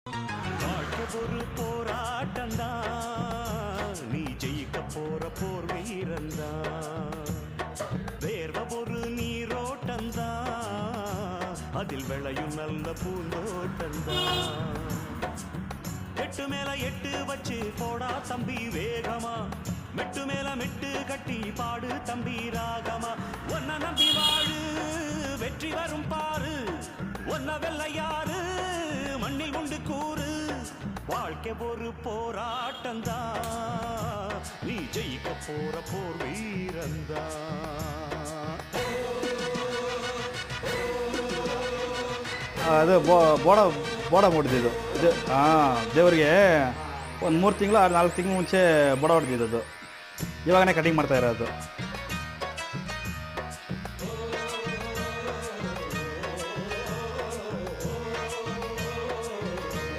வாழ்க்கை ஒரு போராட்டம்தான், நீ ஜெயிக்க போற போர் வீரந்தான். வேர்வ ஒரு நீரோட்டம்தான், அதில் விளையும் நல்ல பூந்தோட்டம்தான். எட்டு மேல எட்டு வச்சு போடா தம்பி வேகமா, மெட்டு மேல மெட்டு கட்டி பாடு தம்பி ராகமா. ஒன்ன நம்பி வாழு, வெற்றி வரும் பாரு, ஒன்ன வெல்ல யாரு மண்ணில் உண்டு கூறு. வாழ்க்கை ஒரு போராட்டம்தான், நீ ஜெயிக்க போற போர் வீரந்தான். ಅದು ಬೋಡ ಹೊಡೆದಿದ್ದು ಇದು. ದೇವರಿಗೆ ಒಂದು 3 ತಿಂಗಳು 4 ತಿಂಗಳು ಮುಂಚೆ ಬೋಡ ಹೊಡೆದಿದ್ದು, ಇವಾಗನೇ ಕಟಿಂಗ್ ಮಾಡ್ತಾ ಇರೋದು.